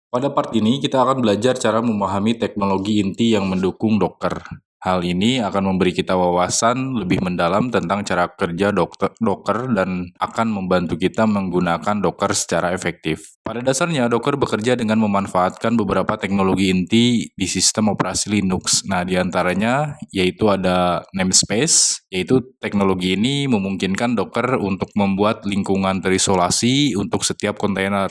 Pada part ini kita akan belajar cara memahami teknologi inti yang mendukung Docker. Hal ini akan memberi kita wawasan lebih mendalam tentang cara kerja Docker dan akan membantu kita menggunakan Docker secara efektif. Pada dasarnya, Docker bekerja dengan memanfaatkan beberapa teknologi inti di sistem operasi Linux. Nah, di antaranya yaitu ada namespace, yaitu teknologi ini memungkinkan Docker untuk membuat lingkungan terisolasi untuk setiap kontainer.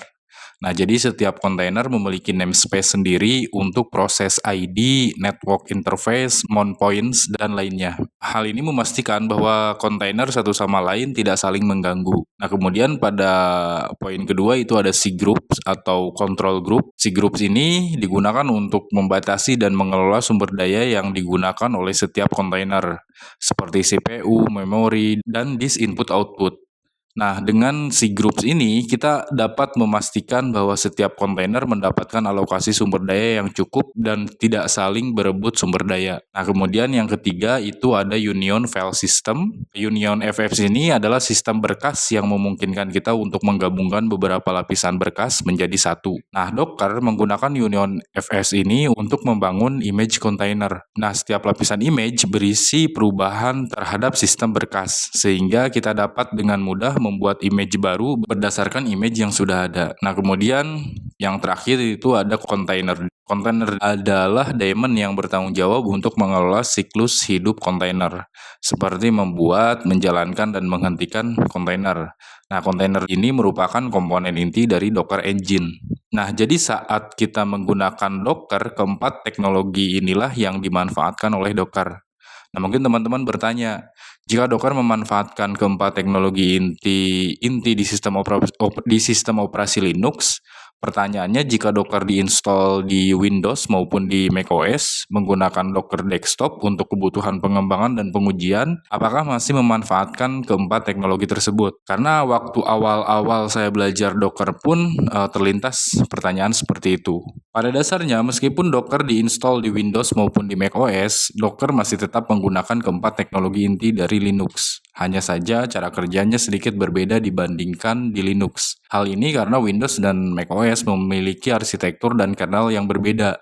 Nah, jadi setiap kontainer memiliki namespace sendiri untuk proses ID, network interface, mount points, dan lainnya. Hal ini memastikan bahwa kontainer satu sama lain tidak saling mengganggu. Nah, kemudian pada poin kedua itu ada cgroups atau control group. Cgroups ini digunakan untuk membatasi dan mengelola sumber daya yang digunakan oleh setiap kontainer, seperti CPU, memori, dan disk input-output. Nah, dengan si groups ini kita dapat memastikan bahwa setiap kontainer mendapatkan alokasi sumber daya yang cukup dan tidak saling berebut sumber daya. Nah, kemudian yang ketiga itu ada Union File System. Union FF ini adalah sistem berkas yang memungkinkan kita untuk menggabungkan beberapa lapisan berkas menjadi satu. Nah, Docker menggunakan Union FS ini untuk membangun image container. Nah, setiap lapisan image berisi perubahan terhadap sistem berkas, sehingga kita dapat dengan mudah membuat image baru berdasarkan image yang sudah ada. Nah, kemudian yang terakhir itu ada kontainer. Kontainer adalah daemon yang bertanggung jawab untuk mengelola siklus hidup kontainer, seperti membuat, menjalankan, dan menghentikan kontainer. Nah, kontainer ini merupakan komponen inti dari Docker Engine. Nah, jadi saat kita menggunakan Docker, keempat teknologi inilah yang dimanfaatkan oleh Docker. Nah, mungkin teman-teman bertanya, jika Docker memanfaatkan keempat teknologi inti di sistem operasi Linux, pertanyaannya jika Docker diinstal di Windows maupun di macOS menggunakan Docker Desktop untuk kebutuhan pengembangan dan pengujian, apakah masih memanfaatkan keempat teknologi tersebut? Karena waktu awal-awal saya belajar Docker pun terlintas pertanyaan seperti itu. Pada dasarnya, meskipun Docker diinstal di Windows maupun di macOS, Docker masih tetap menggunakan keempat teknologi inti dari Linux. Hanya saja cara kerjanya sedikit berbeda dibandingkan di Linux. Hal ini karena Windows dan macOS memiliki arsitektur dan kernel yang berbeda.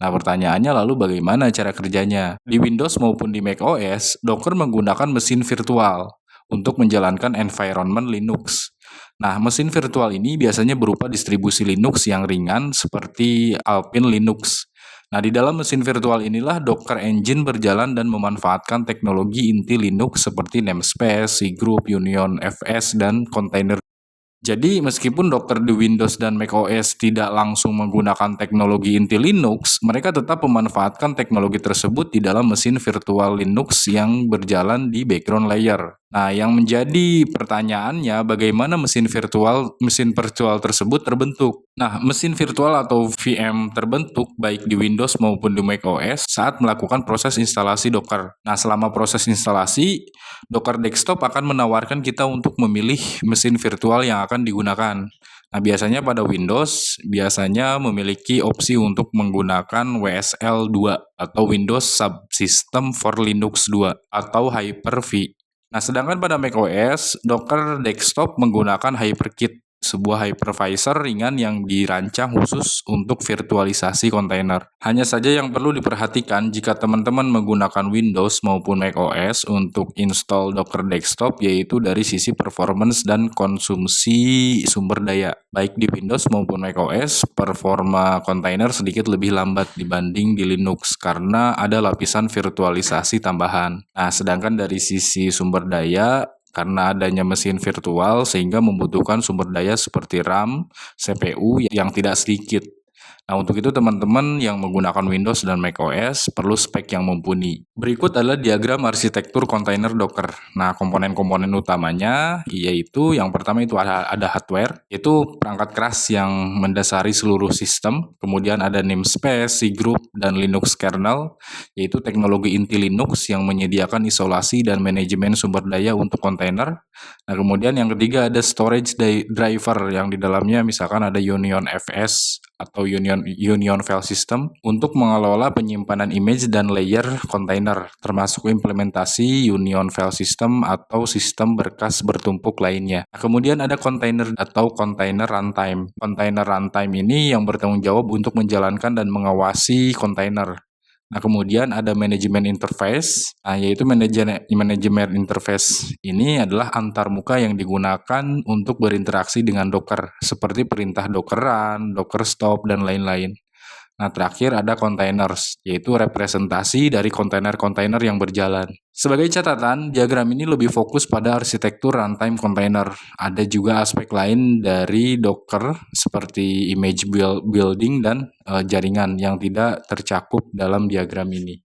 Nah, pertanyaannya lalu bagaimana cara kerjanya? Di Windows maupun di macOS, Docker menggunakan mesin virtual untuk menjalankan environment Linux. Nah, mesin virtual ini biasanya berupa distribusi Linux yang ringan seperti Alpine Linux. Nah, di dalam mesin virtual inilah Docker Engine berjalan dan memanfaatkan teknologi inti Linux seperti namespace, cgroup, Union FS, dan container. Jadi, meskipun Docker di Windows dan macOS tidak langsung menggunakan teknologi inti Linux, mereka tetap memanfaatkan teknologi tersebut di dalam mesin virtual Linux yang berjalan di background layer. Nah, yang menjadi pertanyaannya bagaimana mesin virtual tersebut terbentuk. Nah, mesin virtual atau VM terbentuk baik di Windows maupun di macOS saat melakukan proses instalasi Docker. Nah, selama proses instalasi, Docker Desktop akan menawarkan kita untuk memilih mesin virtual yang akan digunakan. Nah, biasanya pada Windows biasanya memiliki opsi untuk menggunakan WSL 2 atau Windows Subsystem for Linux 2 atau Hyper-V. Nah, sedangkan pada macOS, Docker Desktop menggunakan HyperKit, sebuah hypervisor ringan yang dirancang khusus untuk virtualisasi kontainer. Hanya saja yang perlu diperhatikan jika teman-teman menggunakan Windows maupun macOS untuk install Docker Desktop, yaitu dari sisi performance dan konsumsi sumber daya. Baik di Windows maupun macOS, performa kontainer sedikit lebih lambat dibanding di Linux karena ada lapisan virtualisasi tambahan. Nah, sedangkan dari sisi sumber daya, karena adanya mesin virtual sehingga membutuhkan sumber daya seperti RAM, CPU yang tidak sedikit. Nah, untuk itu teman-teman yang menggunakan Windows dan macOS perlu spek yang mumpuni. Berikut adalah diagram arsitektur kontainer Docker. Nah, komponen-komponen utamanya yaitu yang pertama itu ada hardware, yaitu perangkat keras yang mendasari seluruh sistem. Kemudian ada namespace, cgroup, dan Linux kernel, yaitu teknologi inti Linux yang menyediakan isolasi dan manajemen sumber daya untuk kontainer. Nah, kemudian yang ketiga ada storage driver yang di dalamnya misalkan ada Union FS atau Union Union File System untuk mengelola penyimpanan image dan layer kontainer, termasuk implementasi Union File System atau sistem berkas bertumpuk lainnya. Nah, kemudian ada container atau container runtime. Container runtime ini yang bertanggung jawab untuk menjalankan dan mengawasi kontainer. Nah, kemudian ada manajemen interface, yaitu manajemen interface ini adalah antarmuka yang digunakan untuk berinteraksi dengan Docker, seperti perintah Docker run, Docker stop, dan lain-lain. Nah, terakhir ada containers, yaitu representasi dari kontainer-kontainer yang berjalan. Sebagai catatan, diagram ini lebih fokus pada arsitektur runtime container. Ada juga aspek lain dari Docker, seperti image building dan jaringan yang tidak tercakup dalam diagram ini.